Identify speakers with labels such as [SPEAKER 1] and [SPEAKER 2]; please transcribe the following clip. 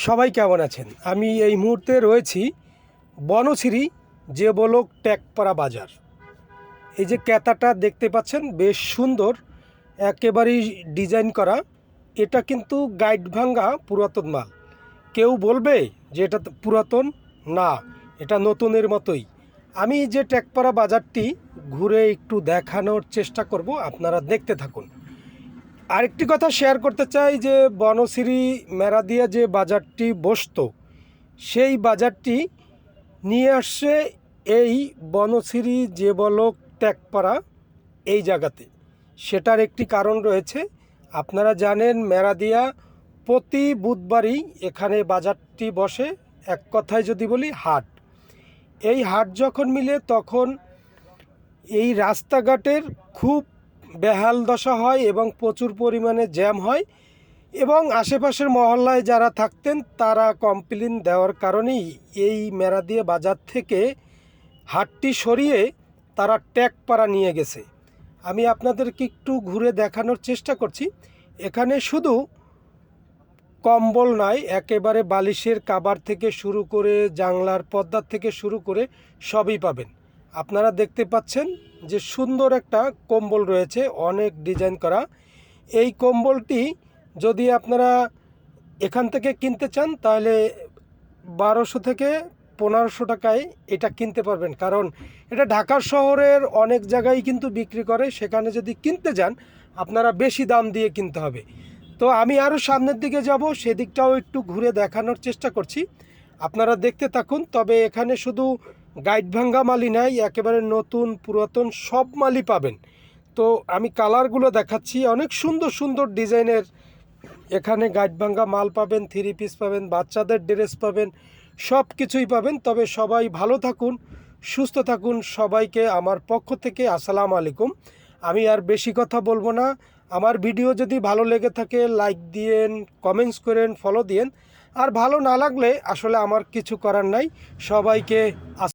[SPEAKER 1] সবাই কেমন আছেন? আমি এই মুহূর্তে রয়েছি বনশ্রী যে বলক টেকপাড়া বাজার। এই যে ক্যাতাটা দেখতে পাচ্ছেন বেশ সুন্দর, একেবারেই ডিজাইন করা। এটা কিন্তু গাইড ভাঙ্গা পুরাতন মাল। কেউ বলবে যে এটা পুরাতন না, এটা নতুনের মতোই। আমি যে টেকপাড়া বাজারটি ঘুরে একটু দেখানোর চেষ্টা করব, আপনারা দেখতে থাকুন। আরেকটি কথা শেয়ার করতে চাই যে বনশ্রী মেরাদিয়া যে বাজারটি বসতো, সেই বাজারটি নিয়ে আসছে এই বনশ্রী যে বলক টেকপাড়া এই জায়গাতে। সেটার একটি কারণ রয়েছে। আপনারা জানেন মেরাদিয়া প্রতি বুধবারই এখানে বাজারটি বসে। এক কথায় যদি বলি হাট। এই হাট যখন মিলে তখন এই রাস্তাঘাটের খুব বেহাল দশা হয় এবং প্রচুর পরিমাণে জ্যাম হয়, এবং আশেপাশের মহল্লায় যারা থাকতেন তারা কমপ্লেন দেওয়ার কারণেই এই মেরাদিয়া বাজার থেকে হাটটি সরিয়ে তারা টেকপাড়া নিয়ে গেছে। আমি আপনাদেরকে একটু ঘুরে দেখানোর চেষ্টা করছি। এখানে শুধু কম্বল নয়, একেবারে বালিশের কাভার থেকে শুরু করে জানলার পর্দার থেকে শুরু করে সবই পাবেন। আপনারা দেখতে পাচ্ছেন যে সুন্দর একটা কম্বল রয়েছে, অনেক ডিজাইন করা। এই কম্বলটি যদি আপনারা এখান থেকে কিনতে চান তাহলে 1200 থেকে 1500 টাকায় এটা কিনতে পারবেন, কারণ এটা ঢাকা শহরের অনেক জায়গায় কিন্তু বিক্রি করে। সেখানে যদি কিনতে যান আপনারা বেশি দাম দিয়ে কিনতে হবে। তো আমি আরও সামনের দিকে যাব, সেদিকটাও একটু ঘুরে দেখানোর চেষ্টা করছি, আপনারা দেখতে থাকুন। তবে এখানে শুধু গাইড ভাঙ্গা মালই নাই, একেবারে নতুন পুরাতন সব মালই পাবেন। তো আমি কালারগুলো দেখাচ্ছি, অনেক সুন্দর সুন্দর ডিজাইনের এখানে গাইড ভাঙ্গা মাল পাবেন, 3 পিস পাবেন, বাচ্চাদের ড্রেস পাবেন, সব কিছুই পাবেন। তবে সবাই ভালো থাকুন, সুস্থ থাকুন। সবাইকে আমার পক্ষ থেকে আসসালামু আলাইকুম। আমি আর বেশি কথা বলবো না। আমার ভিডিও যদি ভালো লেগে থাকে লাইক দিয়েন, কমেন্টস করেন, ফলো দিয়েন। আর ভালো না লাগলে আসলে আমার কিছু করার নাই। সবাইকে